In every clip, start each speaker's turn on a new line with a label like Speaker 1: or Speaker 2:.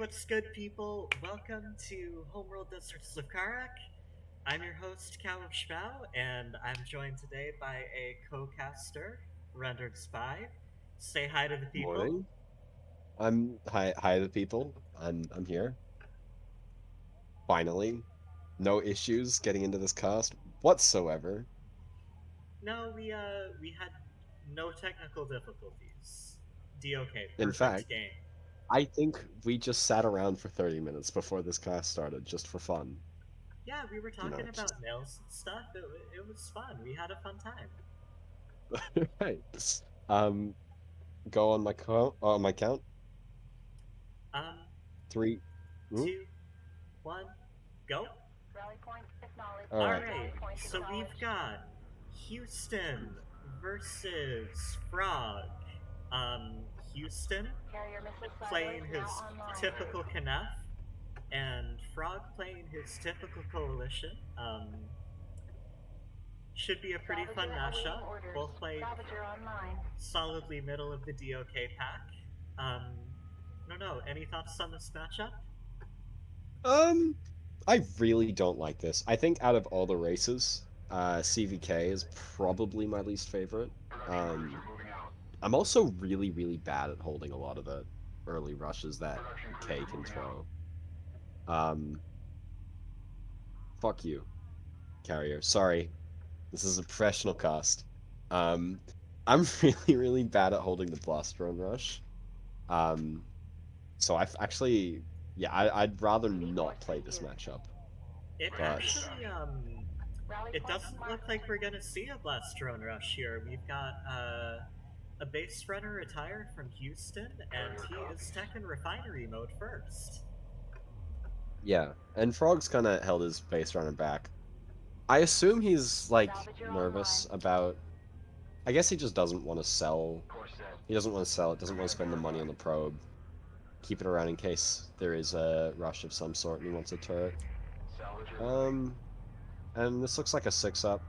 Speaker 1: what's good, people? Welcome to Homeworld Deserts of Karak. I'm your host, Groupstage, and I'm joined today by a co-caster, RenderedSpy. Say hi to the people.
Speaker 2: Morning. Hi to the people. I'm here. Finally. No issues getting into this cast whatsoever.
Speaker 1: No, we had no technical difficulties. DOK,
Speaker 2: In
Speaker 1: perfect
Speaker 2: fact,
Speaker 1: game.
Speaker 2: I think we just sat around for 30 minutes before this cast started just for fun.
Speaker 1: Yeah, we were talking
Speaker 2: Just
Speaker 1: about nails and stuff. It was fun. We had a fun time.
Speaker 2: right. Um go on my count.
Speaker 1: Um,
Speaker 2: Three. Hmm?
Speaker 1: 2, 1, go.
Speaker 2: All right.
Speaker 1: Alright, so we've got Houston versus Frog. Um, Houston playing his typical Knaff, and Frog playing his typical Coalition. Should be a pretty fun mashup. Both play solidly middle of the DOK pack. I don't know, any thoughts on this matchup?
Speaker 2: Um I really don't like this. I think out of all the races, CVK is probably my least favorite. Um I'm also really bad at holding a lot of the early rushes that K can throw. Um, Fuck you, carrier. Sorry, this is a professional cast. Um, I'm really bad at holding the blast drone rush. Um, so I've actually, yeah, I'd rather not play this matchup.
Speaker 1: It
Speaker 2: But
Speaker 1: actually, it doesn't look like we're gonna see a Blast Drone Rush here. We've got a base runner retired from Houston, and he is tech in refinery mode first.
Speaker 2: yeah, and Frog's kind of held his base runner back. I assume he's like nervous about. I guess he just doesn't want to sell. He doesn't want to sell it. Doesn't want to spend the money on the probe. Keep it around in case there is a rush of some sort and he wants a turret. Um, and this looks like a 6-up.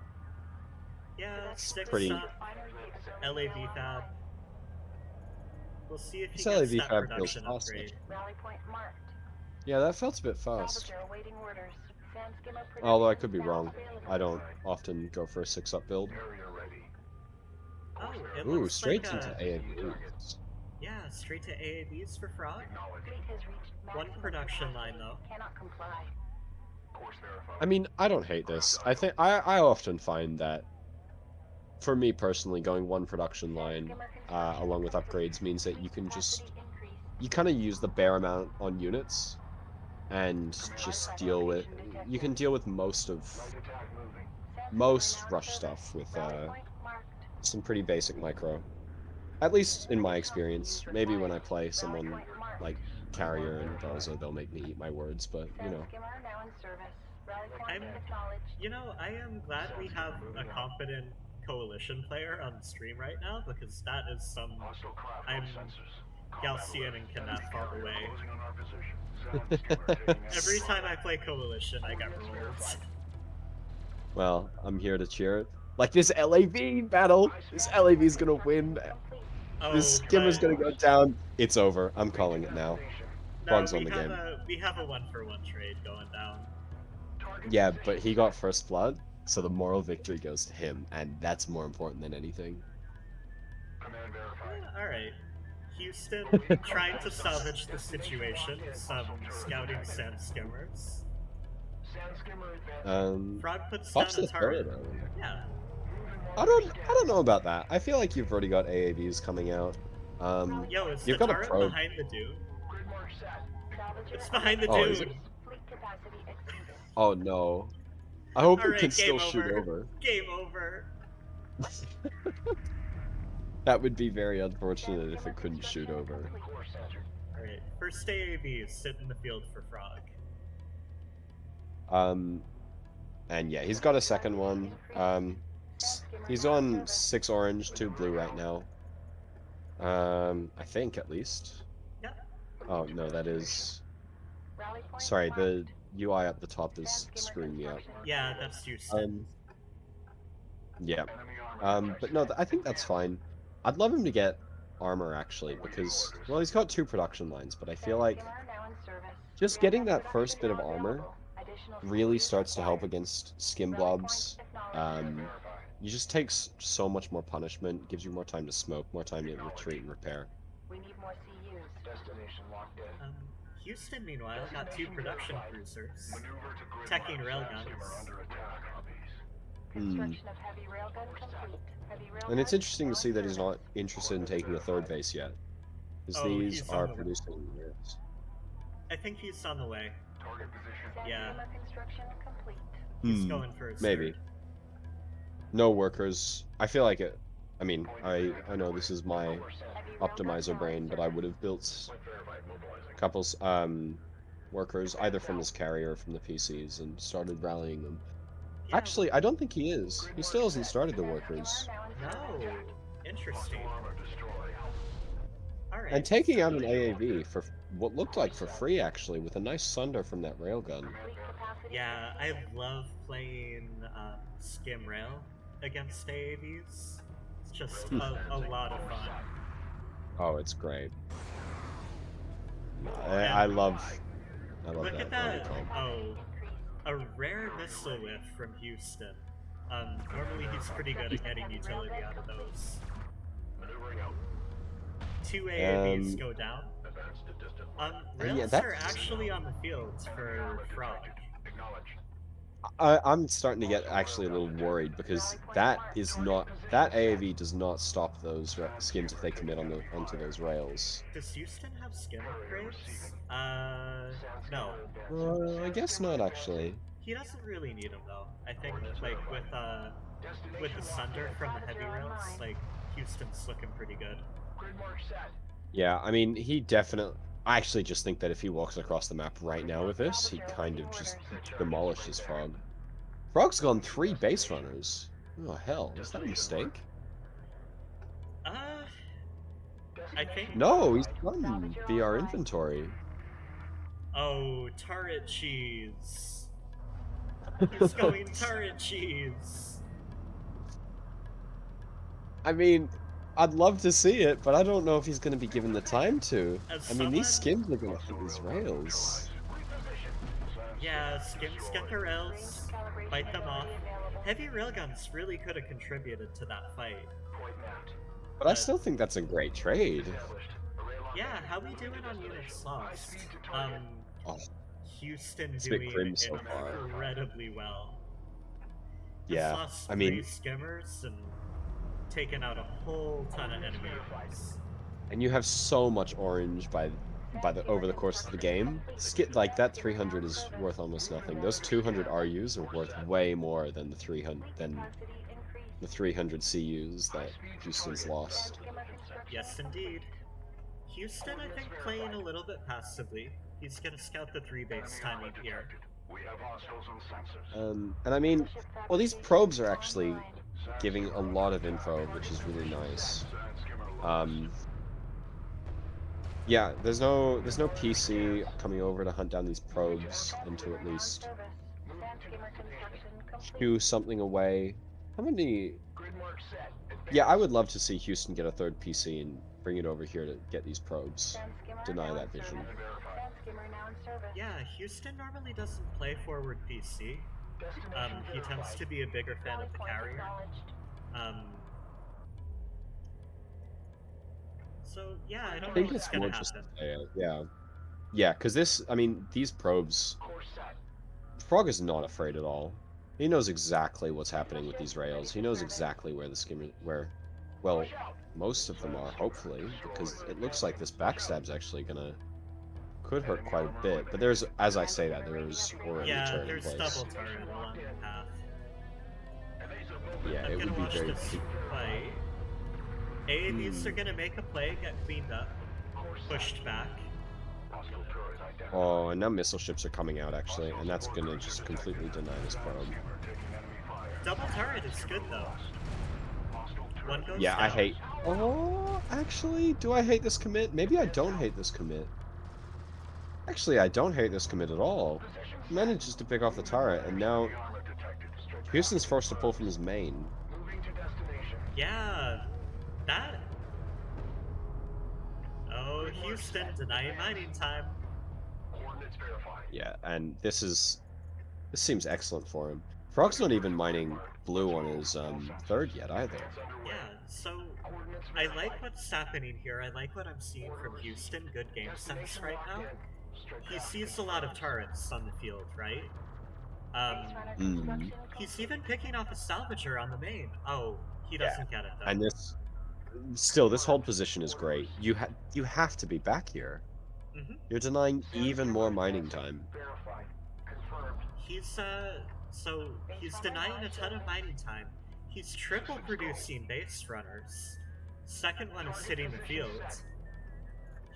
Speaker 1: Yeah, six
Speaker 2: Pretty.
Speaker 1: up, LAV fab. We'll see if he
Speaker 2: This
Speaker 1: gets
Speaker 2: LAV
Speaker 1: that
Speaker 2: fab feels
Speaker 1: production
Speaker 2: fast,
Speaker 1: upgrade.
Speaker 2: actually. Yeah, that felt a bit fast. Although I could be wrong. I don't often go for a 6-up build.
Speaker 1: Oh, it
Speaker 2: Ooh,
Speaker 1: looks like
Speaker 2: straight into AAVs.
Speaker 1: yeah, straight to AAVs for Frog. One production line though.
Speaker 2: I mean, I don't hate this. I think I often find that, for me personally, going one production line along with upgrades means that you kind of use the bare amount on units and just you can deal with most rush stuff with some pretty basic micro. At least in my experience. Maybe when I play someone like Carrier and Belza, they'll make me eat my words, but you know.
Speaker 1: I'm, I am glad we have a competent coalition player on the stream right now because that is some. I'm Galcian and Knaff all the way. Every time I play coalition, I get rolled.
Speaker 2: Well, I'm here to cheer it. Like this LAV battle! This LAV is gonna win.
Speaker 1: Oh,
Speaker 2: This skimmer's gonna go down. It's over. I'm calling it now.
Speaker 1: No,
Speaker 2: Frog's on the game.
Speaker 1: We have a 1-for-1 trade going down.
Speaker 2: Yeah, but he got first blood, so the moral victory goes to him, and that's more important than anything.
Speaker 1: Yeah, alright. Houston trying to salvage the situation with some scouting sand skimmers. Frog puts down a turret. Yeah.
Speaker 2: I don't know about that. I feel like you've already got AAVs coming out.
Speaker 1: Yo, is
Speaker 2: you've
Speaker 1: the
Speaker 2: got
Speaker 1: turret
Speaker 2: a probe.
Speaker 1: behind the dude? It's behind the
Speaker 2: Is
Speaker 1: dude.
Speaker 2: it? Oh no. I hope it can still
Speaker 1: over.
Speaker 2: shoot over.
Speaker 1: Game over.
Speaker 2: That would be very unfortunate if it couldn't shoot over.
Speaker 1: Alright, first AAVs sit in the field for Frog.
Speaker 2: And yeah, he's got a second one. He's on 6 orange, 2 blue right now. I think at least.
Speaker 1: Yep.
Speaker 2: Oh no, that is. Sorry, the UI up the top is screwing me up.
Speaker 1: Yeah, that's Houston.
Speaker 2: Yeah. But no, I think that's fine. I'd love him to get armor actually, because well, he's got 2 production lines, but I feel like just getting that first bit of armor really starts to help against skim blobs. You just takes so much more punishment, gives you more time to smoke, more time to retreat and repair.
Speaker 3: We need more CUs. Destination locked in.
Speaker 1: Houston, meanwhile, got 2 production cruisers, teching railguns.
Speaker 3: Construction of heavy railgun complete.
Speaker 2: And it's interesting to see that he's not interested in taking a third base yet, because these
Speaker 1: he's
Speaker 2: are
Speaker 1: on the way.
Speaker 2: producing units.
Speaker 1: I think he's on the way. Yeah.
Speaker 3: Construction complete.
Speaker 1: He's going for his
Speaker 2: maybe.
Speaker 1: third.
Speaker 2: No workers. I feel like it. I mean, I know this is my optimizer brain, but I would have built couples workers either from his carrier or from the PCs and started rallying them.
Speaker 1: Yeah.
Speaker 2: Actually, I don't think he is. He still hasn't started the workers.
Speaker 1: No. Interesting. Alright.
Speaker 2: And taking out an AAV for what looked like for free, actually, with a nice sunder from that railgun.
Speaker 1: Yeah, I love playing skim rail against AAVs. It's just a lot of fun.
Speaker 2: Oh, it's great. I love
Speaker 1: Look
Speaker 2: that
Speaker 1: at that!
Speaker 2: comp.
Speaker 1: Oh, a rare missile whiff from Houston. Normally he's pretty good at getting utility out of those. 2 AAVs go down. Rails are actually on the field for Frog.
Speaker 2: I'm starting to get actually a little worried because that AAV does not stop those skims if they commit onto those rails.
Speaker 1: Does Houston have skim upgrades? No.
Speaker 2: I guess not actually.
Speaker 1: He doesn't really need them though. I think like with the sunder from the heavy rails, like Houston's looking pretty good.
Speaker 2: Yeah, I mean he definitely. I actually just think that if he walks across the map right now with this, he kind of just demolishes Frog. Frog's gone 3 base runners. Oh hell, is that a mistake?
Speaker 1: I think.
Speaker 2: No, he's done VR inventory.
Speaker 1: Oh, turret cheese. He's going turret cheese.
Speaker 2: I mean, I'd love to see it, but I don't know if he's going to be given the time to. I mean, these skims are going to hit these rails.
Speaker 1: Yeah, skims get the rails, fight them off. Heavy railguns really could have contributed to that fight.
Speaker 2: But I still think that's a great trade.
Speaker 1: Yeah, how we doing on units lost? Houston
Speaker 2: It's a bit
Speaker 1: doing
Speaker 2: grim so far.
Speaker 1: incredibly well.
Speaker 2: Yeah,
Speaker 1: Lost
Speaker 2: I mean,
Speaker 1: 3 skimmers and taken out a whole ton of enemy allies.
Speaker 2: and you have so much orange over the course of the game. Like that 300 is worth almost nothing. Those 200 RUs are worth way more than the 300 CUs that Houston's lost.
Speaker 1: Yes, indeed. Houston, I think, playing a little bit passively. He's gonna scout the 3 base timing here.
Speaker 2: And I mean, well, these probes are actually giving a lot of info, which is really nice. Yeah, there's no PC coming over to hunt down these probes and to at least shoo something away. How many? Yeah, I would love to see Houston get a 3rd PC and bring it over here to get these probes. Deny that vision.
Speaker 1: Yeah, Houston normally doesn't play forward PC. He tends to be a bigger fan of the carrier. So yeah, I don't know what's gonna happen.
Speaker 2: Yeah, because these probes. Frog is not afraid at all. He knows exactly what's happening with these rails. He knows exactly where the well, most of them are, hopefully, because it looks like this backstab's actually could hurt quite a bit. But there's, as I say that, there's already a turn in place.
Speaker 1: Yeah, there's double turret along the path.
Speaker 2: Yeah,
Speaker 1: I'm
Speaker 2: it would be
Speaker 1: watch
Speaker 2: very.
Speaker 1: this fight. AAVs are gonna make a play, get cleaned up, pushed back.
Speaker 2: Oh, and now missile ships are coming out actually, and that's gonna just completely deny this probe.
Speaker 1: Double turret is good though. One goes
Speaker 2: Yeah,
Speaker 1: down.
Speaker 2: I hate. Oh, actually, do I hate this commit? Maybe I don't hate this commit. Actually, I don't hate this commit at all. He manages to pick off the turret, and now Houston's forced to pull from his main.
Speaker 1: Yeah, that. Oh, Houston, denying mining time.
Speaker 2: Yeah, and this seems excellent for him. Frog's not even mining blue on his third yet either.
Speaker 1: Yeah, so I like what's happening here. I like what I'm seeing from Houston. Good game sense right now. He sees a lot of turrets on the field, right? He's even picking off a salvager on the main. Oh, he doesn't get it though.
Speaker 2: And this hold position is great. You have to be back here. You're denying even more mining time.
Speaker 1: He's denying a ton of mining time. He's triple producing base runners. Second one is sitting the field.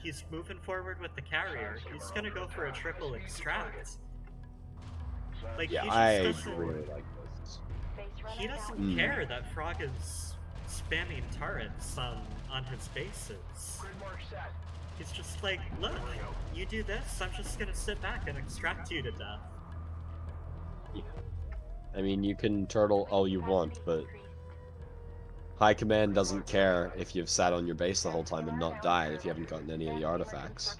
Speaker 1: He's moving forward with the carrier. He's gonna go for a triple extract. Like,
Speaker 2: yeah,
Speaker 1: he just
Speaker 2: I really like this.
Speaker 1: He doesn't care that Frog is spamming turrets on his bases. He's just like, look, you do this, I'm just gonna sit back and extract you to death.
Speaker 2: Yeah. I mean, you can turtle all you want, but High Command doesn't care if you've sat on your base the whole time and not died if you haven't gotten any of the artifacts.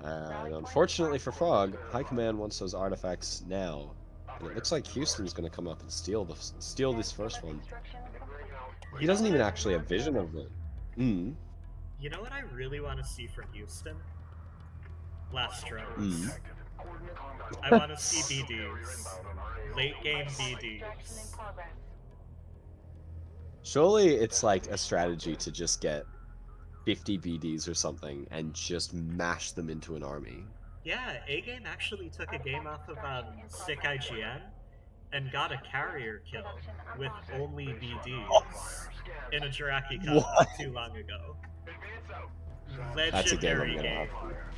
Speaker 2: And unfortunately for Frog, High Command wants those artifacts now. And it looks like Houston's going to come up and steal this first one. He doesn't even actually have vision of it.
Speaker 1: You know what I really want to see from Houston? Last drones. I want to see BDs. Late game BDs.
Speaker 2: Surely it's like a strategy to just get 50 BDs or something and just mash them into an army.
Speaker 1: Yeah, A-Game actually took a game off of Sick IGN and got a carrier kill with only BDs in a Jaraci Cup not too long ago. Legendary game.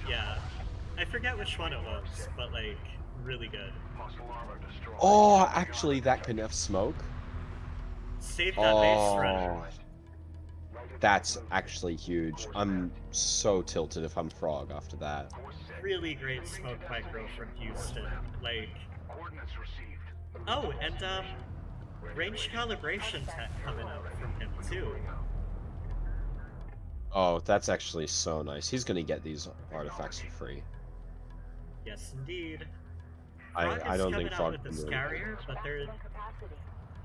Speaker 1: Yeah. I forget which one it was, but like, really good.
Speaker 2: Oh, actually, that can F smoke.
Speaker 1: Save that base runner.
Speaker 2: That's actually huge. I'm so tilted if I'm Frog after that.
Speaker 1: Really great smoke micro from Houston. Like, oh, and range calibration tech coming out from him too.
Speaker 2: Oh, that's actually so nice. He's gonna get these artifacts for free.
Speaker 1: Yes, indeed.
Speaker 2: I don't think Frog
Speaker 1: can do carrier, but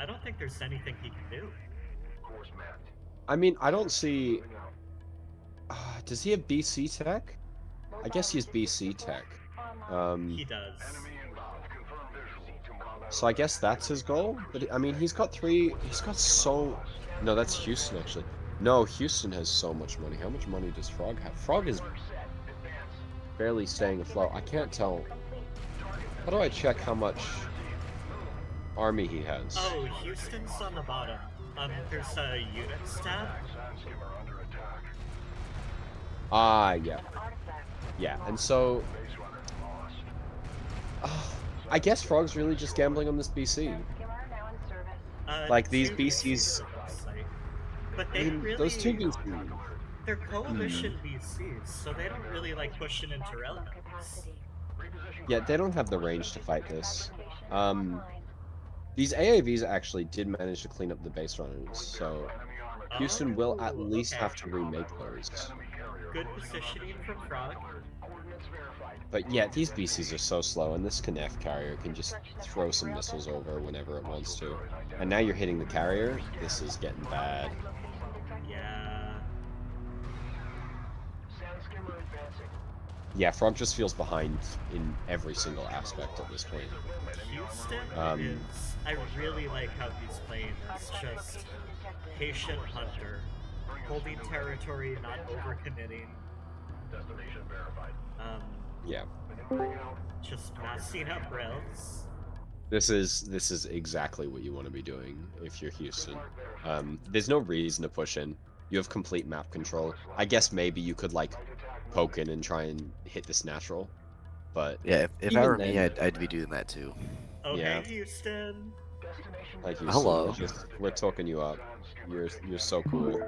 Speaker 1: I don't think there's anything he can do.
Speaker 2: I mean, I don't see. Does he have BC tech? I guess he's BC tech.
Speaker 1: He does.
Speaker 2: So I guess that's his goal. But I mean, he's got three. He's got so. No, that's Houston actually. No, Houston has so much money. How much money does Frog have? Frog is barely staying afloat. I can't tell. How do I check how much army he has?
Speaker 1: Oh, Houston's on the bottom. There's a units tab.
Speaker 2: Yeah. Yeah, and so... I guess Frog's really just gambling on this BC. Like, these BCs...
Speaker 1: But they really...
Speaker 2: Those two BCs...
Speaker 1: They're coalition BCs, so they don't really like pushing into relevance.
Speaker 2: Yeah, they don't have the range to fight this. These AAVs actually did manage to clean up the base runners, so Houston will at least have to remake those.
Speaker 1: Good positioning from Frog.
Speaker 2: But yeah, these BCs are so slow, and this Knef carrier can just throw some missiles over whenever it wants to. And now you're hitting the carrier, this is getting bad.
Speaker 1: Yeah.
Speaker 2: Yeah, Frog just feels behind in every single aspect at this point.
Speaker 1: Houston is... I really like how he's playing as just patient hunter, holding territory, not overcommitting.
Speaker 2: Yeah.
Speaker 1: Just massing up rails.
Speaker 2: This is exactly what you want to be doing if you're Houston. There's no reason to push in. You have complete map control. I guess maybe you could like poke in and try and hit this natural, but
Speaker 4: yeah, if I were me, I'd be doing that too.
Speaker 1: Okay,
Speaker 2: yeah.
Speaker 1: Houston.
Speaker 2: Like Houston,
Speaker 4: hello.
Speaker 2: We're talking you up. You're so cool.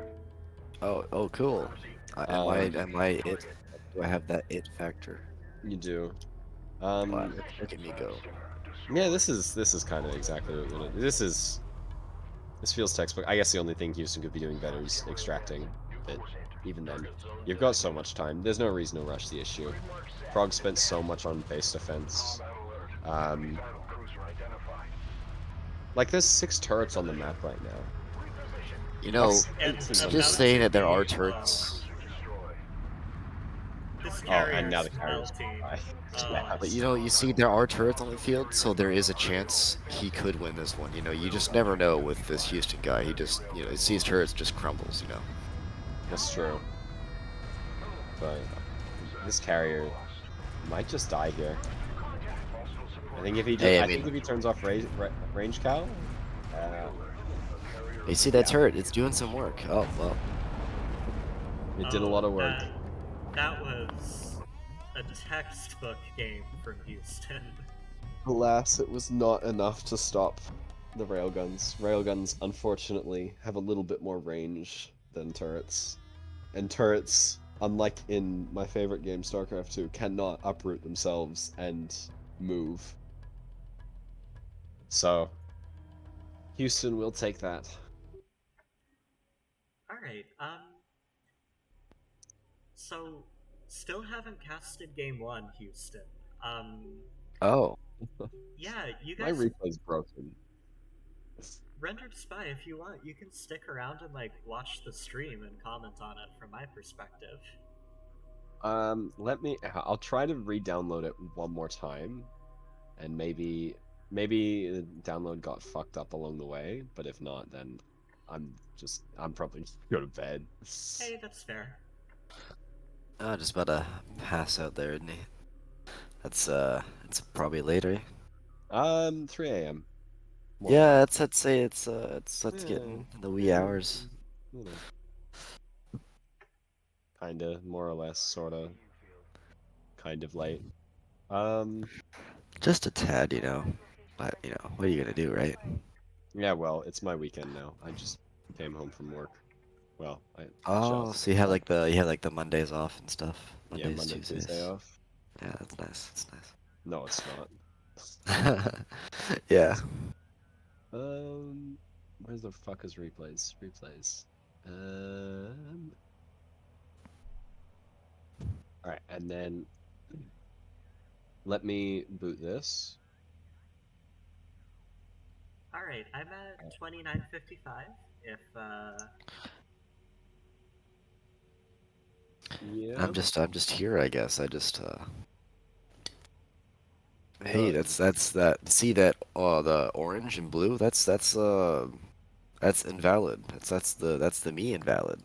Speaker 4: Oh, cool. Am I it? Do I have that it factor?
Speaker 2: You do.
Speaker 4: Wow, look at me go.
Speaker 2: Yeah, this is kind of exactly what it is. This feels textbook. I guess the only thing Houston could be doing better is extracting it. even then, you've got so much time. There's no reason to rush the issue. Frog spent so much on base defense. Like, there's 6 turrets on the map right now.
Speaker 4: You know,
Speaker 1: And
Speaker 4: just
Speaker 1: about
Speaker 4: saying
Speaker 1: to
Speaker 4: that there are
Speaker 1: be,
Speaker 4: turrets.
Speaker 1: This
Speaker 2: Oh, and now
Speaker 1: carrier's
Speaker 2: the carrier's
Speaker 1: melting.
Speaker 2: by.
Speaker 1: Oh.
Speaker 4: But you know, you see there are turrets on the field, so there is a chance he could win this one. You know, you just never know with this Houston guy. He just, you know, sees turrets, just crumbles. You know.
Speaker 2: That's true. But this carrier might just die here. I think if he
Speaker 4: Hey, I
Speaker 2: think
Speaker 4: mean-
Speaker 2: if he turns off range cow,
Speaker 4: You see that turret? It's doing some work. Oh well.
Speaker 2: it did a lot of work.
Speaker 1: That was a textbook game from Houston.
Speaker 2: Alas, it was not enough to stop the railguns. Railguns, unfortunately, have a little bit more range than turrets. And turrets, unlike in my favorite game, StarCraft 2, cannot uproot themselves and move. So, Houston will take that.
Speaker 1: Alright, so, still haven't casted game 1, Houston.
Speaker 4: Oh.
Speaker 1: Yeah, you
Speaker 2: My
Speaker 1: guys...
Speaker 2: replay's broken.
Speaker 1: RenderedSpy, if you want, you can stick around and, like, watch the stream and comment on it from my perspective.
Speaker 2: I'll try to re-download it one more time, and maybe the download got fucked up along the way, but if not, then I'm probably just go to bed.
Speaker 1: Hey, that's fair.
Speaker 4: Oh, just about to pass out there, isn't he? That's it's probably later.
Speaker 2: 3 a.m. more
Speaker 4: Yeah,
Speaker 2: like.
Speaker 4: I'd say it's
Speaker 2: Yeah,
Speaker 4: getting in the wee hours.
Speaker 2: You know. Kinda, more or less, sorta. Kind of late.
Speaker 4: Just a tad, you know. But you know, what are you gonna do, right?
Speaker 2: Yeah, well, it's my weekend now. I just came home from work. Well, I
Speaker 4: Oh,
Speaker 2: just
Speaker 4: so you have like the Mondays off and stuff.
Speaker 2: yeah,
Speaker 4: Mondays,
Speaker 2: Monday,
Speaker 4: Tuesdays.
Speaker 2: Tuesday off.
Speaker 4: Yeah, that's nice. That's
Speaker 2: No, it's not.
Speaker 4: nice. Yeah.
Speaker 2: Where's the fuck is replays? Replays. Alright, and then let me boot this.
Speaker 1: Alright, I'm at 2955. If,
Speaker 2: Yeah.
Speaker 4: I'm just here, I guess. Hey, that's that. See that? The orange and blue. That's invalid. That's the me invalid.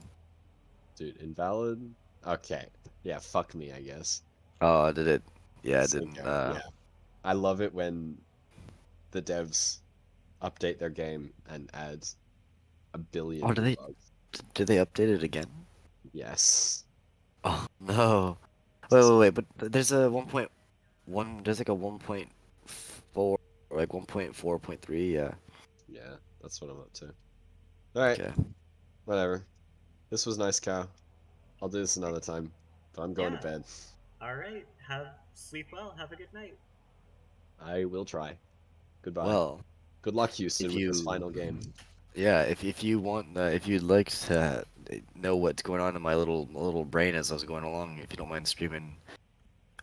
Speaker 2: Dude, invalid? Okay. Yeah, fuck me, I guess.
Speaker 4: Oh, did it? Yeah, it
Speaker 2: So
Speaker 4: didn't.
Speaker 2: good, yeah. I love it when the devs update their game and add a billion
Speaker 4: Oh,
Speaker 2: new bugs.
Speaker 4: did they update it again?
Speaker 2: Yes.
Speaker 4: Oh no. Wait. But there's a 1.1. There's like a 1.4, or like 1.4.3. Yeah.
Speaker 2: Yeah, that's what I'm up to. Alright,
Speaker 4: Okay.
Speaker 2: whatever. This was nice, Cow. I'll do this another time, but I'm going to bed.
Speaker 1: alright, sleep well, have a good night.
Speaker 2: I will try. Goodbye.
Speaker 4: Well,
Speaker 2: Good luck, Houston,
Speaker 4: if
Speaker 2: with this
Speaker 4: you-
Speaker 2: final game.
Speaker 4: yeah. If you want, if you'd like to know what's going on in my little brain as I was going along, if you don't mind streaming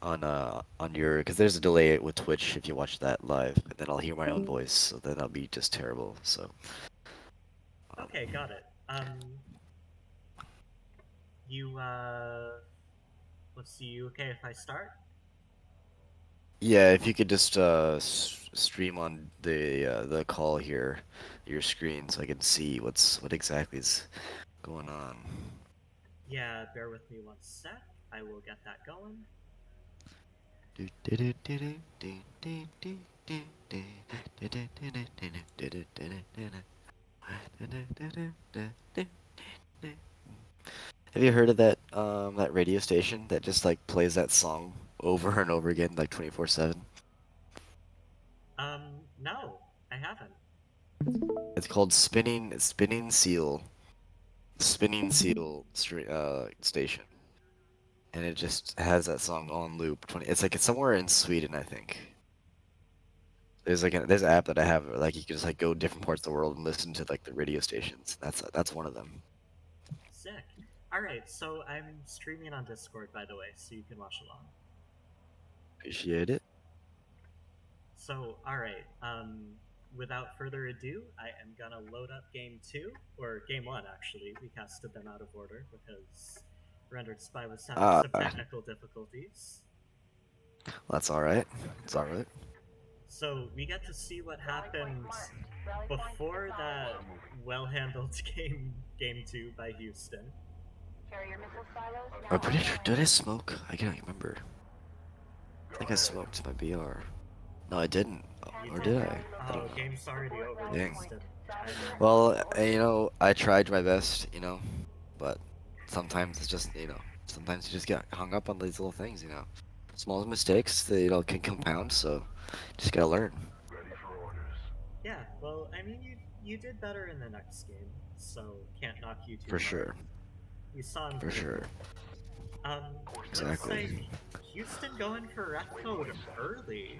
Speaker 4: on your, because there's a delay with Twitch if you watch that live, and then I'll hear my own voice, so then that'll be just terrible. So.
Speaker 1: Okay, got it. Let's see, you okay if I start?
Speaker 4: Yeah, if you could just stream on the call here, your screen, so I can see what exactly is going on.
Speaker 1: Yeah, bear with me one sec. I will get that going.
Speaker 4: Have you heard of that radio station that just like plays that song over and over again, like 24/7?
Speaker 1: No, I haven't.
Speaker 4: It's called Spinning Seal station, and it just has that song on loop. It's somewhere in Sweden, I think. There's there's an app that I have, like you can just like go different parts of the world and listen to like the radio stations. That's one of them.
Speaker 1: Sick. Alright, so I'm streaming on Discord, by the way, so you can watch along.
Speaker 4: Appreciate it.
Speaker 1: So, alright, without further ado, I am gonna load up game 2, or game 1 actually. We casted them out of order because RenderedSpy was having some technical difficulties.
Speaker 4: That's alright. It's alright.
Speaker 1: So, we get to see what happened before that well-handled game 2 by Houston.
Speaker 3: Carrier missile silos now
Speaker 4: I'm pretty sure.
Speaker 3: online.
Speaker 4: Did I smoke? I can't remember. I think I smoked my BR. No, I didn't. Or did I? I
Speaker 1: Oh,
Speaker 4: don't know.
Speaker 1: game's already over.
Speaker 4: Dang.
Speaker 1: Houston.
Speaker 4: Well, you know, I tried my best, you know, but sometimes it's just, you know, sometimes you just get hung up on these little things, you know. Small mistakes, they, you know, can compound, so just gotta learn.
Speaker 1: Yeah, well, I mean, you did better in the next game, so can't knock you too
Speaker 4: For
Speaker 1: hard.
Speaker 4: sure.
Speaker 1: You saw
Speaker 4: For sure.
Speaker 1: Looks
Speaker 4: Exactly.
Speaker 1: like Houston going for ref mode early.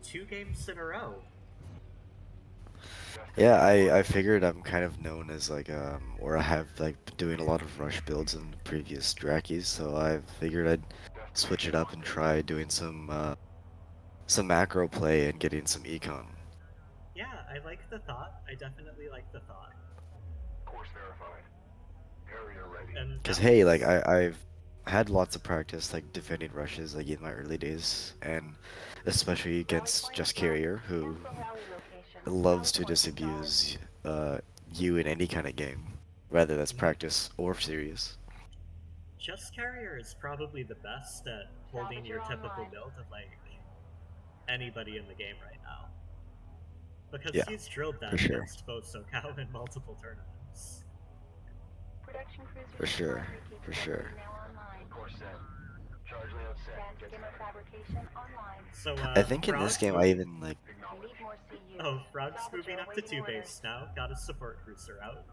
Speaker 1: 2 games in a row.
Speaker 4: Yeah, I figured I'm kind of known as like or I have like been doing a lot of rush builds in previous Drakies, so I figured I'd switch it up and try doing some macro play and getting some econ.
Speaker 1: Yeah, I like the thought. I definitely like the thought.
Speaker 5: Course verified. Area ready.
Speaker 1: And
Speaker 4: Cause
Speaker 1: that
Speaker 4: hey,
Speaker 1: was-
Speaker 4: like I've had lots of practice like defending rushes like in my early days, and especially against Just Carrier, who loves to disabuse you in any kind of game, whether that's practice or serious.
Speaker 1: Just Carrier is probably the best at holding your typical build of like anybody in the game right now. Because
Speaker 4: Yeah,
Speaker 1: he's drilled that
Speaker 4: for sure.
Speaker 1: against both SoCal in multiple tournaments.
Speaker 3: Production cruisers
Speaker 4: For sure,
Speaker 3: requirement
Speaker 4: for sure.
Speaker 3: now online.
Speaker 5: Course set. Charge layout set.
Speaker 3: Sand
Speaker 5: Get
Speaker 3: skimmer
Speaker 5: set.
Speaker 3: fabrication online.
Speaker 1: So
Speaker 4: I think in this
Speaker 1: Frog's
Speaker 4: game I
Speaker 1: moving-
Speaker 4: even like
Speaker 3: We
Speaker 5: Acknowledge.
Speaker 3: need more CUs.
Speaker 1: Oh, Frog's
Speaker 3: Salvage
Speaker 1: moving
Speaker 3: are
Speaker 1: up to
Speaker 3: awaiting
Speaker 1: 2
Speaker 3: orders.
Speaker 1: base now. Got a support cruiser out.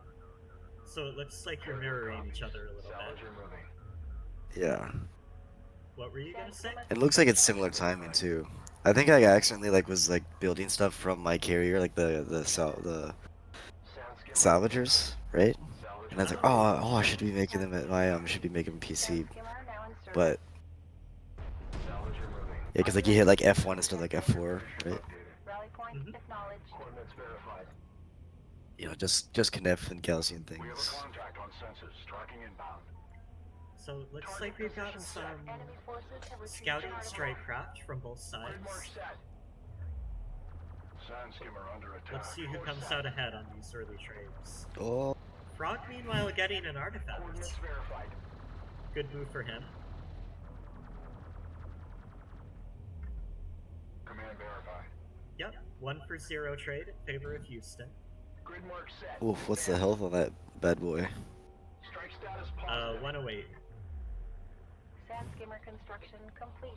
Speaker 1: So it looks like you're mirroring each other a little
Speaker 5: Salvage
Speaker 1: bit.
Speaker 5: are moving.
Speaker 4: yeah.
Speaker 1: What were you gonna say?
Speaker 4: It looks like it's similar timing too. I think I accidentally like was like building stuff from my carrier, like the
Speaker 5: Sound skimmer.
Speaker 4: salvagers, right?
Speaker 5: Salvage
Speaker 4: And I was like, oh, I should be making them at my should be making them PC,
Speaker 3: Sand skimmer now in service.
Speaker 4: but
Speaker 5: Salvage are moving.
Speaker 4: yeah, cause like you hit like F1 instead of like F4, right?
Speaker 5: Updated.
Speaker 3: Rally point
Speaker 1: Mhm.
Speaker 3: acknowledged.
Speaker 5: Coordinates verified.
Speaker 4: You know, just connect and Gaussian
Speaker 5: We have a
Speaker 4: things.
Speaker 5: contact on sensors. Tracking inbound.
Speaker 1: So it looks like we've got some
Speaker 3: Enemy forces have retrieved
Speaker 1: scouting
Speaker 3: Charlie
Speaker 1: strike
Speaker 3: Hawk.
Speaker 1: craft from both
Speaker 5: Grid mark
Speaker 1: sides.
Speaker 5: set. Sand skimmer under attack.
Speaker 1: Let's see who
Speaker 5: Course
Speaker 1: comes
Speaker 5: set.
Speaker 1: out ahead on these early trades.
Speaker 4: Oh,
Speaker 1: Frog, meanwhile, getting an artifact.
Speaker 5: Coordinates verified.
Speaker 1: Good move for him.
Speaker 5: Command verified.
Speaker 1: Yep, 1 for 0 trade in favor of Houston.
Speaker 5: Grid mark set.
Speaker 4: oof, what's the health on that bad boy?
Speaker 5: Strike status positive.
Speaker 1: 108.
Speaker 3: Sand skimmer construction complete.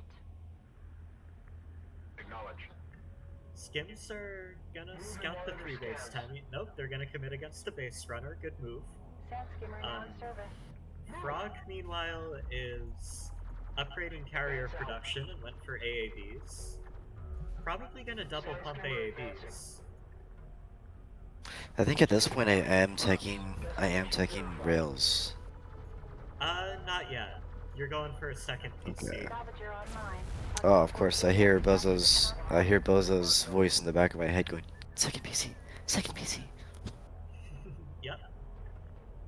Speaker 5: Acknowledge.
Speaker 1: Skims are gonna scout the 3 base timing. Nope, they're gonna commit against a base runner. Good move.
Speaker 3: Sand skimmer now in
Speaker 1: Um,
Speaker 3: service.
Speaker 1: Frog, meanwhile, is upgrading carrier production and went for AAVs. Probably gonna double pump AAVs.
Speaker 4: I think at this point I am teching rails.
Speaker 1: Not yet. You're going for a second PC.
Speaker 4: Okay.
Speaker 3: Salvager online.
Speaker 4: Oh, of course, I hear Bozo's voice in the back of my head going, second PC, second PC.
Speaker 1: Yep.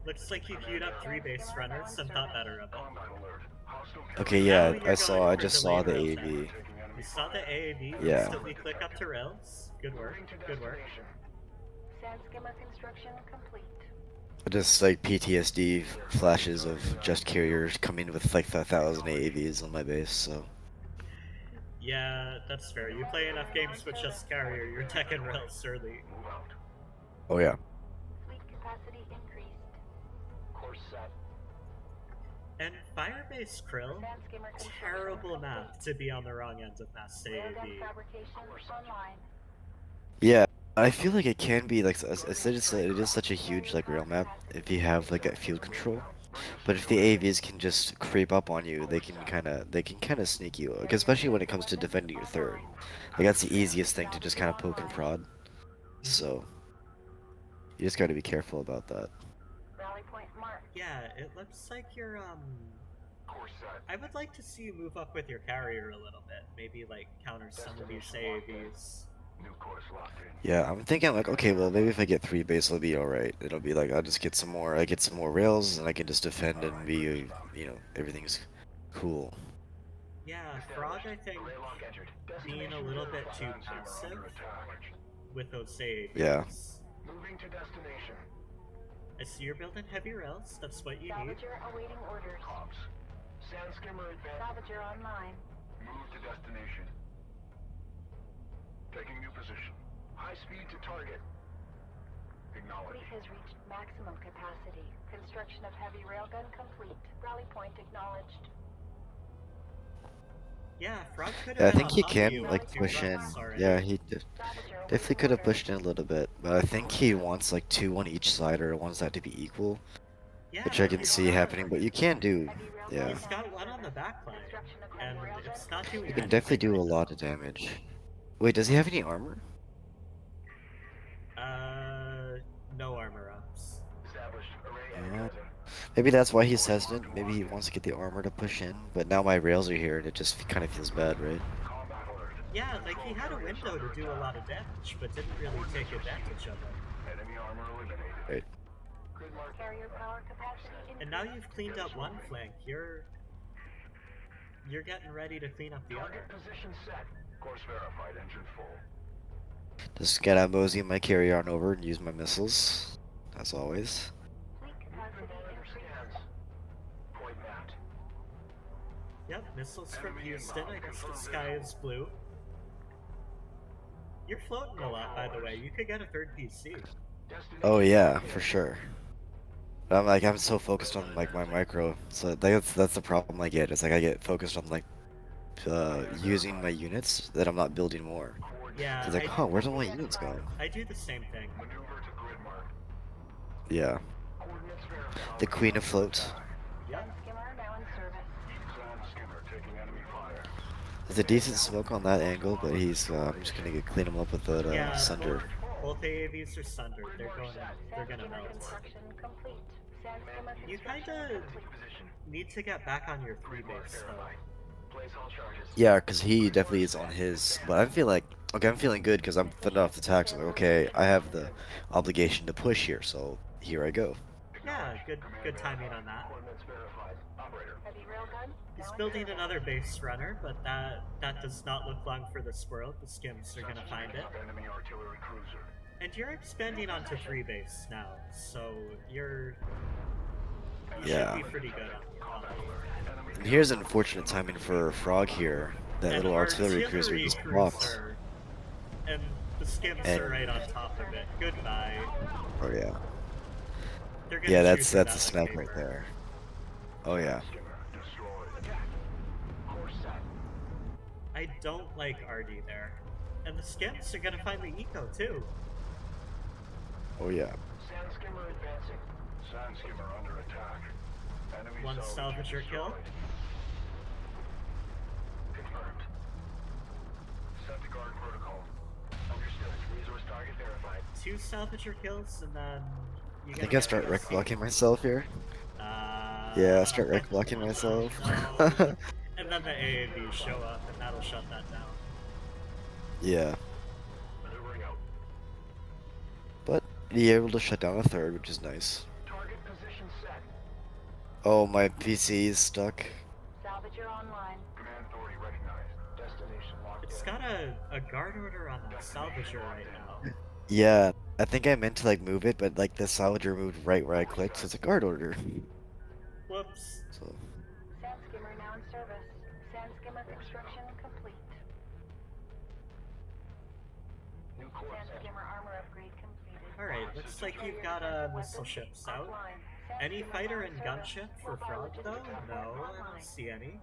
Speaker 1: Looks like you queued up 3 base runners and thought better of it.
Speaker 5: Combat alert. Hostile
Speaker 4: Okay,
Speaker 1: Now
Speaker 4: yeah,
Speaker 1: you're going
Speaker 4: I
Speaker 1: for
Speaker 4: just saw the
Speaker 1: delayed rail
Speaker 4: AV.
Speaker 5: taking
Speaker 1: You
Speaker 5: enemy
Speaker 1: saw the AAV
Speaker 4: Yeah.
Speaker 1: instantly click up to rails. Good work,
Speaker 5: Moving to
Speaker 1: good work.
Speaker 5: destination.
Speaker 3: Sand skimmer construction complete.
Speaker 4: Just like PTSD flashes of Just Carriers coming with like 1,000 AAVs on my base, so.
Speaker 1: Yeah, that's fair. You play enough games with just carrier, you're tech and rails early.
Speaker 5: Move out.
Speaker 4: Oh yeah.
Speaker 3: Fleet capacity increased.
Speaker 5: Course set.
Speaker 1: And Firebase Krill,
Speaker 3: Sand skimmer construction
Speaker 1: terrible
Speaker 3: complete.
Speaker 1: map to be on the wrong end of mass
Speaker 3: Railgun
Speaker 1: AAV.
Speaker 3: fabrication online.
Speaker 4: Yeah, I feel like it can be like it is such a huge like rail map if you have like that field control. But if the AVs can just creep up on you, they can kind of sneak you, like, especially when it comes to defending your third. Like that's the easiest thing to just kind of poke and prod. So you just got to be careful about that.
Speaker 3: Rally point marked.
Speaker 1: Yeah, it looks like you're
Speaker 5: Course set.
Speaker 1: I would like to see you move up with your carrier a little bit. Maybe like counter some of these AAVs.
Speaker 5: New course locked in.
Speaker 4: Yeah, I'm thinking like, okay, well maybe if I get 3 base, it'll be all right. It'll be like I'll just get some more. I get some more rails, and I can just defend and be, everything's cool.
Speaker 1: Yeah, Frog, I think,
Speaker 5: Array lock entered.
Speaker 1: being a little bit too
Speaker 5: Sand skimmer
Speaker 1: passive
Speaker 5: under attack.
Speaker 1: with those AAVs.
Speaker 4: Yeah.
Speaker 5: Moving to destination.
Speaker 1: I see you're building heavy rails. That's what you need.
Speaker 3: Salvager awaiting orders.
Speaker 5: Comms. Sand skimmer advancing.
Speaker 3: Salvager online.
Speaker 5: Move to destination. Taking new position. High speed to target. Acknowledge.
Speaker 3: Fleet has reached maximum capacity. Construction of heavy railgun complete. Rally point acknowledged.
Speaker 1: Yeah, Frog could
Speaker 4: Yeah, I
Speaker 1: have been
Speaker 4: think
Speaker 1: on
Speaker 4: he
Speaker 1: top of
Speaker 4: can
Speaker 1: you with
Speaker 4: like
Speaker 1: 2
Speaker 4: push in.
Speaker 1: runs already.
Speaker 4: Yeah, he
Speaker 3: Salvager
Speaker 4: definitely
Speaker 3: awaiting
Speaker 4: could have
Speaker 3: orders.
Speaker 4: pushed in a little bit, but I think he wants like 2 on each side, or wants that to be equal,
Speaker 1: Yeah,
Speaker 4: which I can
Speaker 1: he's
Speaker 4: see
Speaker 1: got-
Speaker 4: happening. But you can do,
Speaker 3: Heavy railgun
Speaker 4: yeah,
Speaker 1: He's got one on the back line,
Speaker 3: Construction of
Speaker 1: and
Speaker 3: heavy railgun
Speaker 1: it's not doing
Speaker 4: you can
Speaker 1: anything
Speaker 4: definitely do
Speaker 1: right
Speaker 4: a
Speaker 1: now.
Speaker 4: lot of damage. Wait, does he have any armor?
Speaker 1: No armor ups.
Speaker 5: Established. Array
Speaker 4: Yeah.
Speaker 5: energizer.
Speaker 4: Maybe that's why he's hesitant. Maybe he wants to get the armor to push in. But now my rails are here, and it just kind of feels bad, right?
Speaker 5: Combat alert.
Speaker 1: Yeah, like he had a window to do a lot of damage, but didn't really take advantage of it.
Speaker 5: Enemy armor eliminated.
Speaker 4: Right.
Speaker 5: Grid mark.
Speaker 3: Carrier power capacity increased.
Speaker 1: And now you've cleaned up one flank. You're getting ready to clean up the other.
Speaker 5: Target position set. Course verified. Engine full.
Speaker 4: Just get out mosey my carrier on over and use my missiles, as always.
Speaker 3: Fleet capacity increased.
Speaker 5: Scans. Point mapped.
Speaker 1: Yep, missiles from Houston. I guess the sky is blue. You're floating a lot, by the way. You could get a third PC.
Speaker 5: Destination.
Speaker 4: Oh yeah, for sure. But I'm so focused on like my micro, so that's the problem I get. It's like I get focused on like using my units that I'm not building more.
Speaker 1: Yeah,
Speaker 4: It's like, huh, where's all my units going?
Speaker 1: I do the same thing.
Speaker 5: Maneuver to grid mark.
Speaker 4: Yeah,
Speaker 5: Coordinates verified.
Speaker 4: the queen of floats.
Speaker 1: Yep.
Speaker 3: Sand skimmer now in service.
Speaker 5: Sand skimmer taking enemy fire.
Speaker 4: There's a decent smoke on that angle, but he's. I'm just gonna clean him up with that
Speaker 1: Yeah,
Speaker 4: sunder.
Speaker 1: Both AAVs are sundered. They're
Speaker 3: Sand
Speaker 1: gonna
Speaker 3: skimmer
Speaker 1: melt.
Speaker 3: construction complete. Sand skimmer
Speaker 1: You
Speaker 3: construction
Speaker 1: kinda
Speaker 3: complete.
Speaker 5: Position.
Speaker 1: need to get back on your 3
Speaker 5: Grid mark
Speaker 1: base though.
Speaker 5: verified. Place all charges.
Speaker 4: Yeah, because he definitely is on his. But I'm feeling like, okay, I'm feeling good because I'm fending off the attacks. I'm like, okay, I have the obligation to push here, so here I go.
Speaker 1: Yeah, good timing on that.
Speaker 5: Coordinates verified. Operator.
Speaker 3: Heavy railgun
Speaker 1: He's
Speaker 3: now in
Speaker 1: building
Speaker 3: service.
Speaker 1: another base runner, but that does not look long for this world. The skims are gonna find it.
Speaker 5: Enemy artillery cruiser.
Speaker 1: And you're expanding onto 3 base now, so you
Speaker 4: Yeah.
Speaker 1: should be pretty good on it.
Speaker 4: And here's unfortunate timing for Frog here. That
Speaker 1: And
Speaker 4: little artillery cruiser just walks.
Speaker 1: cruiser, and the skims
Speaker 4: And-
Speaker 1: are right on top of it. Goodbye.
Speaker 4: Oh yeah.
Speaker 1: They're gonna
Speaker 4: Yeah,
Speaker 1: shoot
Speaker 4: that's
Speaker 1: through
Speaker 4: a
Speaker 1: that
Speaker 4: snap
Speaker 1: like
Speaker 4: right
Speaker 1: paper.
Speaker 4: there. Oh yeah.
Speaker 5: Skimmer destroyed. Course set.
Speaker 1: I don't like RD there. And the skims are gonna find the eco too.
Speaker 4: Oh yeah.
Speaker 5: Sand skimmer advancing. Sand skimmer under attack. Enemy
Speaker 1: One
Speaker 5: salvage
Speaker 1: salvager kill.
Speaker 5: destroyed. Confirmed. Set to guard protocol. Understood. Resource target verified.
Speaker 1: 2 salvager kills, and then you
Speaker 4: I
Speaker 1: get
Speaker 4: think I start wreck blocking myself here. Yeah, I start wreck blocking myself.
Speaker 1: And then the AAVs show up, and that'll shut that down.
Speaker 4: Yeah.
Speaker 5: Maneuvering out.
Speaker 4: But you're able to shut down a third, which is nice.
Speaker 5: Target position set.
Speaker 4: Oh, my PC is stuck.
Speaker 3: Salvager online.
Speaker 5: Command authority recognized. Destination locked
Speaker 1: It's
Speaker 5: in.
Speaker 1: got a guard order on that salvager right now.
Speaker 4: Yeah, I think I meant to like move it, but like the salvager moved right where I clicked, so it's a guard order.
Speaker 1: Whoops.
Speaker 4: So
Speaker 3: Sand skimmer now in service. Sand skimmer construction complete.
Speaker 5: New course
Speaker 3: Sand
Speaker 5: set.
Speaker 3: skimmer armor upgrade completed.
Speaker 1: Alright, looks like you've got missile ships out.
Speaker 3: Offline. Sand
Speaker 1: Any
Speaker 3: skimmer
Speaker 1: fighter
Speaker 3: now
Speaker 1: and
Speaker 3: in service.
Speaker 1: gunship for Frog though? No, I don't see any.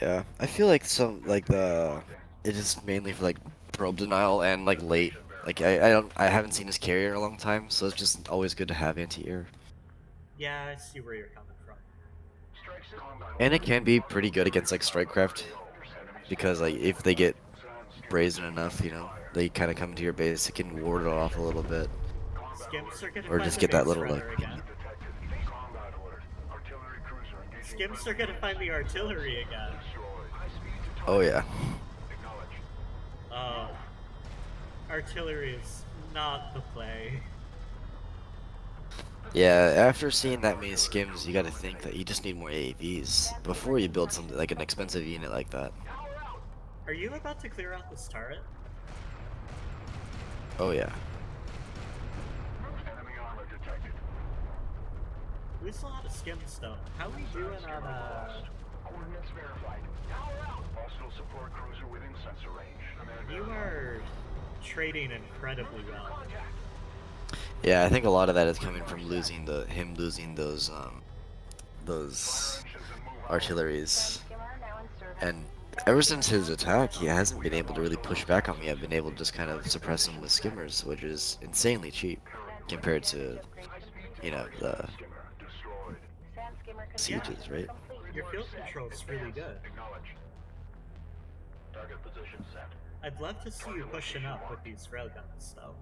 Speaker 4: yeah, I feel like it is mainly for like probe denial and like late. Like I haven't seen his carrier in a long time, so it's just always good to have anti-air.
Speaker 1: Yeah, I see where you're coming from.
Speaker 5: Strike set. Combat
Speaker 4: And it can be pretty good against like strikecraft, because like if they get brazen enough, they kind of come to your base, it can ward it off a little bit.
Speaker 1: Skims are gonna
Speaker 4: Or
Speaker 1: find
Speaker 4: just
Speaker 1: the
Speaker 4: get that
Speaker 1: base
Speaker 4: little,
Speaker 1: runner
Speaker 4: like-
Speaker 1: again.
Speaker 5: detected. Combat
Speaker 1: Skims are gonna find the artillery again.
Speaker 4: Oh yeah.
Speaker 1: Oh. Artillery is not the play.
Speaker 4: Yeah, after seeing that many skims, you gotta think that you just need more AAVs before you build something like an expensive unit like that.
Speaker 1: Are you about to clear out this turret?
Speaker 4: Oh yeah.
Speaker 5: Enemy armor detected.
Speaker 1: We lose a lot of skims though. How are we doing on
Speaker 5: Coordinates verified. Hostile support cruiser within sensor range.
Speaker 1: You are trading incredibly well.
Speaker 4: Yeah, I think a lot of that is coming from losing him losing those artilleries. And ever since his attack, he hasn't been able to really push back on me. I've been able to just kind of suppress him with skimmers, which is insanely cheap compared to, you know, the sieges, right?
Speaker 1: Your field control's really good.
Speaker 5: Target position set.
Speaker 1: I'd love to see you pushing up with these railguns though.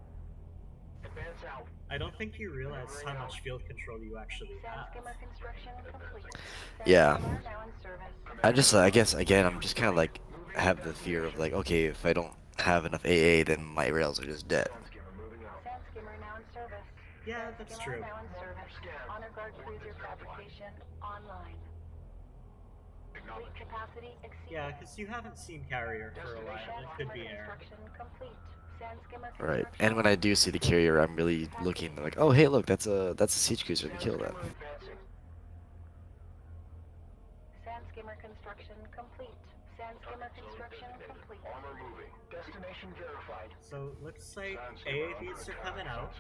Speaker 5: Advance out.
Speaker 1: I don't think you realize how much field control you actually have.
Speaker 4: Yeah. I guess again, I'm just kind of like have the fear of like, okay, if I don't have enough AA, then my rails are just dead.
Speaker 1: Yeah, that's true.
Speaker 3: Honor Guard cruiser fabrication online. Fleet capacity exceeded.
Speaker 1: Yeah, because you haven't seen carrier for a while. It could be air.
Speaker 3: Construction complete. Sand skimmer
Speaker 4: Right.
Speaker 3: construction
Speaker 4: And when I do see the carrier, I'm really looking like, oh hey, look, that's a siege cruiser. We kill that.
Speaker 3: Sand skimmer construction complete. Sand skimmer construction complete.
Speaker 5: Armor moving. Destination verified.
Speaker 1: So looks like AAVs are coming out.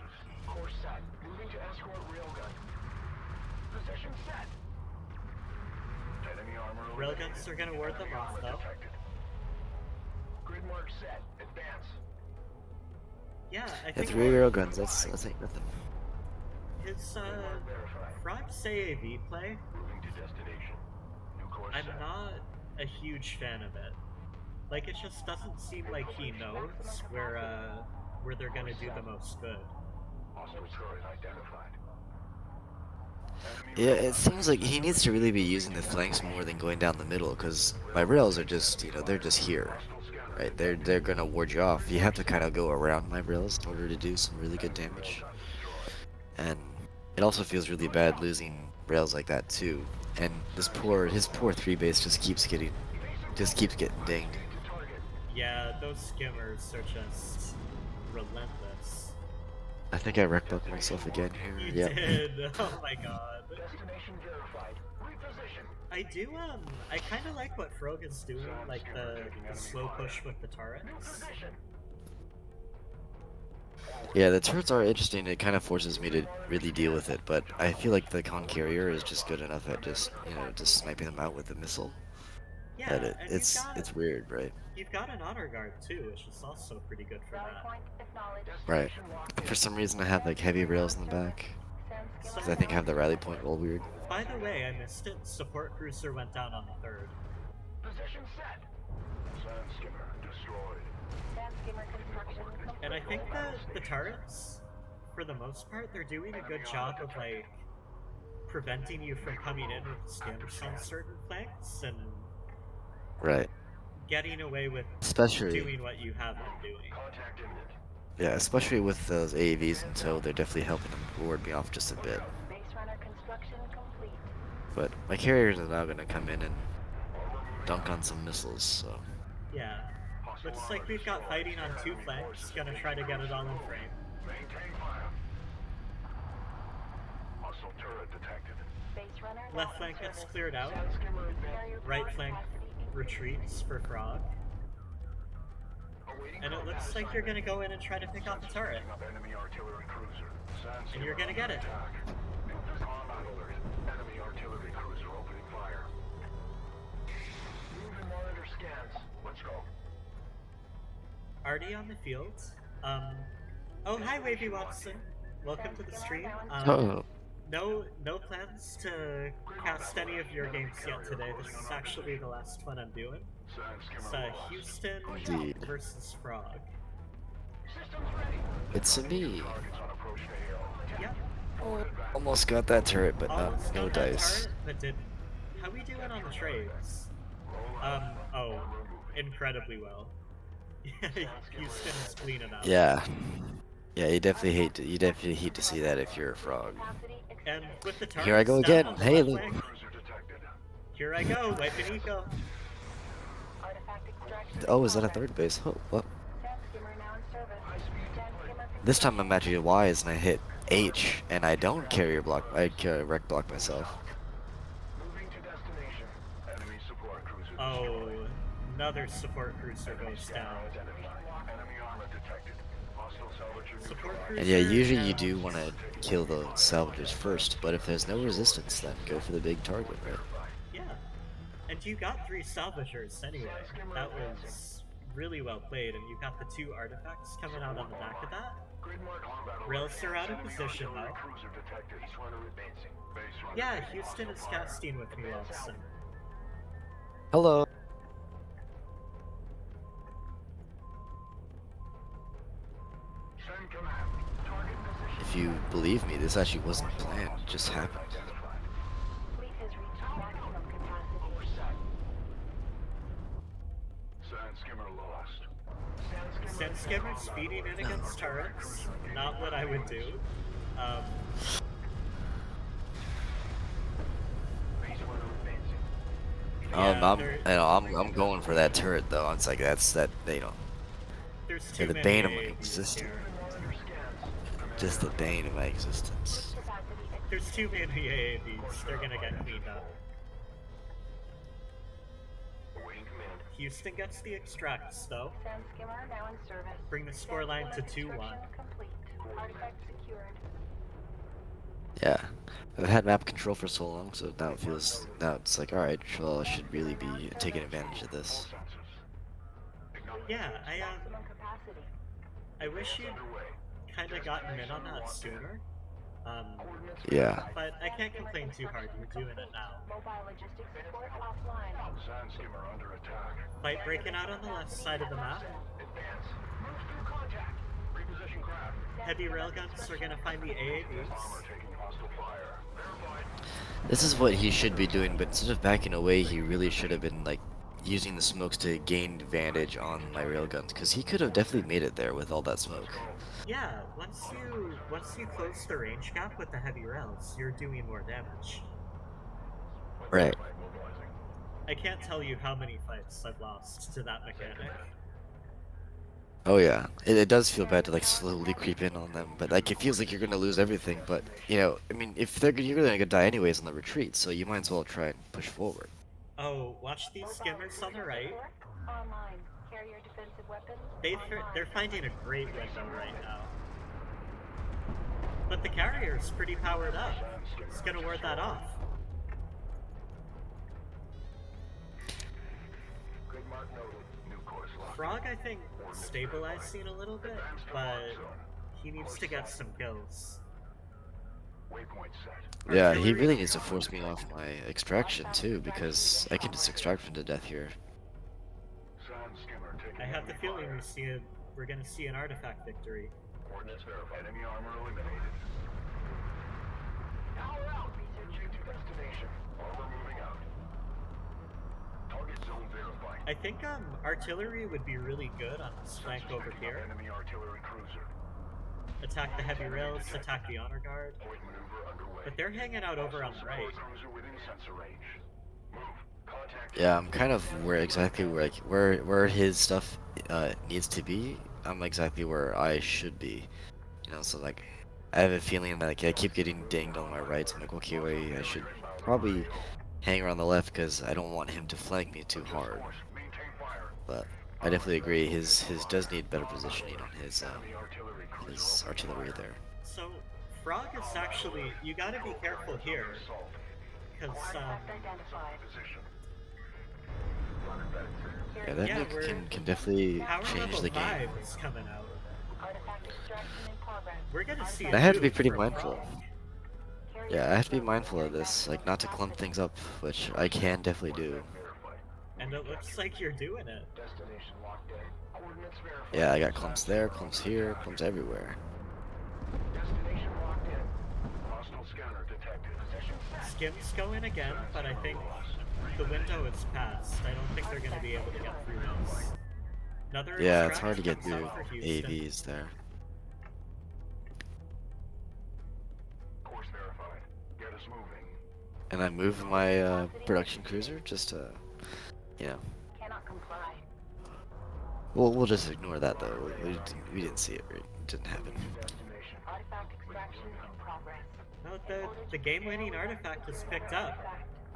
Speaker 5: Course set. Moving to escort railgun. Position set. Enemy armor.
Speaker 1: Railguns are gonna ward them off though.
Speaker 5: Detected. Grid mark set. Advance.
Speaker 1: Yeah, I
Speaker 4: Yeah,
Speaker 1: think
Speaker 4: 3 rail guns. That's ain't nothing.
Speaker 1: his
Speaker 5: Verified.
Speaker 1: Frog's AAV play,
Speaker 5: Moving to destination. New course
Speaker 1: I'm
Speaker 5: set.
Speaker 1: not a huge fan of it. Like it just doesn't seem like he knows where they're gonna do the most good.
Speaker 5: Hostile turret identified.
Speaker 4: Yeah, it seems like he needs to really be using the flanks more than going down the middle, because my rails are just, you know, they're just here, right? They're gonna ward you off. You have to kind of go around my rails in order to do some really good damage. And it also feels really bad losing rails like that too. And his poor 3 base just keeps getting dinged.
Speaker 1: Yeah, those skimmers are just relentless.
Speaker 4: I think I wrecked up myself again
Speaker 1: You
Speaker 4: here. Yeah.
Speaker 1: did. Oh my god.
Speaker 5: Destination verified. Reposition.
Speaker 1: I do I kinda like what Frog is doing, like the slow push with the turrets.
Speaker 5: Position.
Speaker 4: Yeah, the turrets are interesting. It kind of forces me to really deal with it, but I feel like the con carrier is just good enough at just, you know, just sniping them out with a missile.
Speaker 1: Yeah,
Speaker 4: That
Speaker 1: and
Speaker 4: it's weird, right?
Speaker 1: you've got an honor guard too, which is also pretty good for
Speaker 3: Rally
Speaker 1: that.
Speaker 3: point acknowledged.
Speaker 4: Right. For some reason, I have like heavy rails in the back
Speaker 3: Sand skimmer
Speaker 4: because I think I have the rally point roll weird.
Speaker 1: By the way, I missed it. Support cruiser went down on the 3rd.
Speaker 5: Position set. Sand skimmer destroyed.
Speaker 3: Sand skimmer construction complete.
Speaker 1: And I think that the turrets, for the most part, they're doing a good job of like preventing you from coming in with skims on certain flanks and
Speaker 4: Right.
Speaker 1: getting away with
Speaker 4: Especially,
Speaker 1: doing what you have been doing.
Speaker 5: Contact imminent.
Speaker 4: yeah, especially with those AAVs in tow, they're definitely helping them ward me off just a bit.
Speaker 3: Base runner construction complete.
Speaker 4: But my carriers are now gonna come in and dunk on some missiles, so.
Speaker 1: Yeah. Looks like we've got fighting on 2 flanks, gonna try to get it all in frame.
Speaker 5: Maintain fire. Hostile turret detected.
Speaker 3: Base runner now
Speaker 1: Left
Speaker 3: in
Speaker 1: flank gets
Speaker 3: service.
Speaker 1: cleared out,
Speaker 5: Sand skimmer advanced.
Speaker 3: Carrier
Speaker 1: right
Speaker 3: power
Speaker 1: flank
Speaker 3: capacity increased.
Speaker 1: retreats for Frog,
Speaker 5: Awaiting
Speaker 1: and it
Speaker 5: combat
Speaker 1: looks like you're gonna
Speaker 5: assignment.
Speaker 1: go in and try to pick off the turret.
Speaker 5: Up enemy artillery cruiser. Sand
Speaker 1: And you're
Speaker 5: skimmer
Speaker 1: gonna get it.
Speaker 5: attack. Combat alert. Enemy artillery cruiser opening fire. Move and monitor scans. Let's go.
Speaker 1: Already on the field. Oh, hi, Wavy Watson. Welcome to the stream.
Speaker 4: Oh,
Speaker 1: No plans to cast any of your games yet today. This is actually the last one I'm doing.
Speaker 5: Sand
Speaker 1: It's
Speaker 5: skimmer lost.
Speaker 1: Houston
Speaker 4: Indeed.
Speaker 1: versus Frog.
Speaker 5: Systems ready.
Speaker 4: it's a me.
Speaker 5: Targets on approach to AO.
Speaker 1: Yep.
Speaker 4: Almost got that turret, but
Speaker 1: Almost
Speaker 4: no
Speaker 1: got that
Speaker 4: dice.
Speaker 1: turret, but didn't. how we doing on the trades? Oh, incredibly well. Houston is cleaning up.
Speaker 4: Yeah. Yeah, you definitely hate to see that if you're a frog.
Speaker 1: And with the
Speaker 4: Here I
Speaker 1: targets
Speaker 4: go
Speaker 1: down
Speaker 4: again.
Speaker 1: on the
Speaker 4: Hey,
Speaker 1: left
Speaker 4: look.
Speaker 1: flank,
Speaker 5: Cruiser detected.
Speaker 1: here I go, wiping eco.
Speaker 3: Artifact extraction
Speaker 4: Oh,
Speaker 3: in
Speaker 4: is that a
Speaker 3: progress.
Speaker 4: third base? Oh, what?
Speaker 3: Sand skimmer now in service. Sand skimmer
Speaker 4: This time I'm
Speaker 3: construction.
Speaker 4: actually wise and I hit H, and I don't carrier block. I rec block myself.
Speaker 5: Moving to destination. Enemy support cruiser
Speaker 1: Oh,
Speaker 5: destroyed.
Speaker 1: another support cruiser goes
Speaker 5: Scanner
Speaker 1: down.
Speaker 5: identified. Enemy armor detected. Hostile salvager
Speaker 1: Support
Speaker 5: neutralized.
Speaker 4: And yeah,
Speaker 1: cruiser
Speaker 4: usually you
Speaker 1: and-
Speaker 4: do want to kill the salvagers first, but if there's no resistance, then go for the big target, right?
Speaker 1: Yeah, and you got 3 salvagers anyway. That was really well played, and you got the 2 artifacts coming out on the back of that.
Speaker 5: Grid mark combat
Speaker 1: Rails
Speaker 5: alert.
Speaker 1: are out of
Speaker 5: Enemy
Speaker 1: position
Speaker 5: artillery
Speaker 1: though.
Speaker 5: Cruiser detected. Base runner advancing. Base runner
Speaker 1: Yeah,
Speaker 5: taking
Speaker 1: Houston is
Speaker 5: hostile fire.
Speaker 1: casting with me, Wilson.
Speaker 4: Hello.
Speaker 5: Send command. Target position.
Speaker 4: If you believe me, this actually wasn't planned, it just happened.
Speaker 5: Identified.
Speaker 3: Fleet has reached maximum capacity.
Speaker 5: Sand skimmer lost.
Speaker 1: Sand skimmer speeding in against turrets, not what I would do.
Speaker 5: Base runner advancing.
Speaker 1: Yeah,
Speaker 4: I'm going for that turret though. It's like that's that
Speaker 1: there's
Speaker 4: they're
Speaker 1: too
Speaker 4: the
Speaker 1: many
Speaker 4: bane of my
Speaker 1: AAVs
Speaker 4: existence.
Speaker 1: here.
Speaker 5: Monitor scans.
Speaker 4: Just the bane of my existence.
Speaker 3: Capacity
Speaker 1: There's too many AAVs. They're gonna get cleaned up.
Speaker 5: Awaiting command.
Speaker 1: Houston gets the extracts though.
Speaker 3: Sand skimmer now in service.
Speaker 1: Bring the
Speaker 3: Sand
Speaker 1: scoreline to
Speaker 3: skimmer
Speaker 1: 2-1.
Speaker 3: construction complete. Artifact secured.
Speaker 4: Yeah, I've had map control for so long, so now it's like, all right, well, I should really be taking advantage of this.
Speaker 5: All sensors. Acknowledge.
Speaker 1: Yeah,
Speaker 3: Maximum capacity.
Speaker 1: I wish you'd
Speaker 5: Underway.
Speaker 1: kind of gotten in on that sooner.
Speaker 5: Coordinates
Speaker 4: Yeah.
Speaker 1: But I can't complain too hard. You're doing it now.
Speaker 3: Mobile logistics support offline.
Speaker 5: Sand skimmer under attack.
Speaker 1: Fight breaking out on the left side of the map.
Speaker 5: Advance. Move through contact. Reposition craft.
Speaker 1: Heavy railguns are gonna find the
Speaker 5: Armor
Speaker 1: AAVs.
Speaker 5: taking hostile fire. Verified.
Speaker 4: This is what he should be doing, but instead of backing away, he really should have been like using the smokes to gain advantage on my railguns, because he could have definitely made it there with all that smoke.
Speaker 1: Yeah, once you close the range gap with the heavy rails, you're doing more damage.
Speaker 4: Right.
Speaker 5: Mobilizing.
Speaker 1: I can't tell you how many fights I've lost to that mechanic.
Speaker 4: Oh yeah, it does feel bad to like slowly creep in on them, but like it feels like you're gonna lose everything. But I mean, if you're gonna die anyways on the retreat, so you might as well try and push forward.
Speaker 1: Oh, watch these skimmers on the right.
Speaker 3: Online. Carrier defensive weapons.
Speaker 1: They're finding a great window right now. But the carrier's pretty powered up. It's gonna ward that off.
Speaker 5: Grid mark noted. New course locked.
Speaker 1: Frog, I think, stabilizing a little bit, but he needs to get some kills.
Speaker 5: Waypoint set.
Speaker 4: Yeah, he really needs to force me off my extraction too, because I can just extract him to death here.
Speaker 5: Sand skimmer taking
Speaker 1: I have the
Speaker 5: enemy
Speaker 1: feeling
Speaker 5: fire.
Speaker 1: we're gonna see an artifact victory.
Speaker 5: Coordinates verified. Enemy armor eliminated. Power out. Reaching to destination. Armor moving out. Target zone verified.
Speaker 1: I think artillery would be really good on this flank
Speaker 5: Sensors
Speaker 1: over
Speaker 5: picking up
Speaker 1: here.
Speaker 5: Enemy artillery cruiser.
Speaker 1: Attack the heavy rails, attack the honor guard.
Speaker 5: Point maneuver underway.
Speaker 1: But they're hanging out over on the right.
Speaker 5: Support cruiser within sensor range. Move. Contact.
Speaker 4: Yeah, I'm kind of where his stuff needs to be. I'm exactly where I should be. So like, I have a feeling that like, I keep getting dinged on my right. So I'm like, okay, wait, I should probably hang around the left because I don't want him to flank me too hard.
Speaker 5: Maintain fire.
Speaker 4: But I definitely agree. His does need better positioning on his
Speaker 5: Enemy artillery cruiser.
Speaker 4: his artillery there.
Speaker 1: So, Frog is actually, you gotta be careful here,
Speaker 5: Assault.
Speaker 1: because,
Speaker 3: Artifact identified.
Speaker 5: Position.
Speaker 4: Yeah, that
Speaker 1: Yeah,
Speaker 4: nuke can definitely
Speaker 1: Power
Speaker 4: change
Speaker 1: Level
Speaker 4: the game.
Speaker 1: 5 is coming out.
Speaker 3: Artifact extraction in progress.
Speaker 1: We're gonna see
Speaker 4: I have to be
Speaker 1: nuke
Speaker 4: pretty
Speaker 1: from
Speaker 4: mindful.
Speaker 1: Frog.
Speaker 3: Carrier
Speaker 4: Yeah, I have to be
Speaker 3: defensive
Speaker 4: mindful of
Speaker 3: weapons
Speaker 4: this, like not to clump things up, which I can definitely do.
Speaker 5: Verified.
Speaker 1: And it looks like you're doing it.
Speaker 5: Destination locked in. Coordinates verified.
Speaker 4: Yeah, I got clumps there, clumps here, clumps everywhere.
Speaker 5: Destination locked in. Hostile scanner detected. Position set.
Speaker 1: Skim's going again, but I think the window is passed. I don't think they're going to be able to get through this. Another
Speaker 4: Yeah, it's hard to
Speaker 1: extract
Speaker 4: get
Speaker 1: comes
Speaker 4: through
Speaker 1: up for Houston.
Speaker 4: AVs there.
Speaker 5: Course verified. Get us moving.
Speaker 4: And I moved my production cruiser just to, you know.
Speaker 3: Cannot comply.
Speaker 4: We'll just ignore that though. We didn't see it. Right? It didn't happen.
Speaker 5: Destination.
Speaker 3: Artifact extraction in progress.
Speaker 1: No, the game-winning artifact is picked up.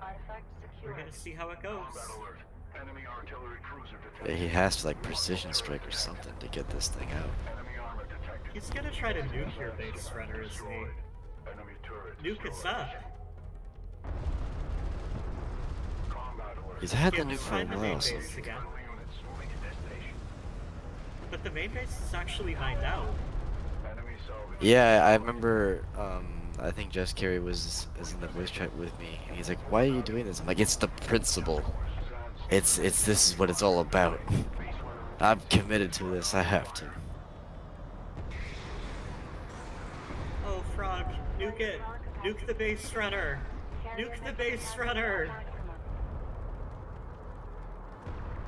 Speaker 3: Artifact
Speaker 1: We're
Speaker 3: secured.
Speaker 1: going to see how it goes.
Speaker 5: Combat alert. Enemy artillery cruiser
Speaker 4: Yeah,
Speaker 5: detected.
Speaker 4: he has to like precision strike or something to get this thing out.
Speaker 5: Enemy armor detected.
Speaker 1: He's going to try to nuke your base runner, isn't he?
Speaker 5: Destroyed. Enemy turret
Speaker 1: Nuke is
Speaker 5: destroyed.
Speaker 1: up.
Speaker 5: Combat alert.
Speaker 4: He's had the
Speaker 1: Skim's
Speaker 4: nuke for a
Speaker 1: find the main
Speaker 4: while, so.
Speaker 1: base again.
Speaker 5: Friendly units moving to destination.
Speaker 1: But the main base is actually mined out.
Speaker 5: Enemy salvage.
Speaker 4: Yeah, I remember. I think Jess Carey was in the voice chat with me, and he's like, "Why are you doing this?" I'm like, "It's the principle. It's this is what it's all about. I'm committed to this. I have to."
Speaker 1: Oh, Frog, nuke it. Nuke the base runner. Nuke the base runner.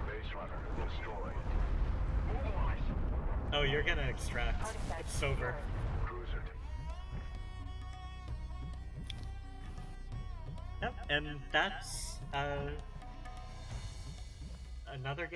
Speaker 5: Base runner destroyed.
Speaker 1: Oh, you're going to extract. It's over.
Speaker 5: Cruiser.
Speaker 1: Yep, and that's another game.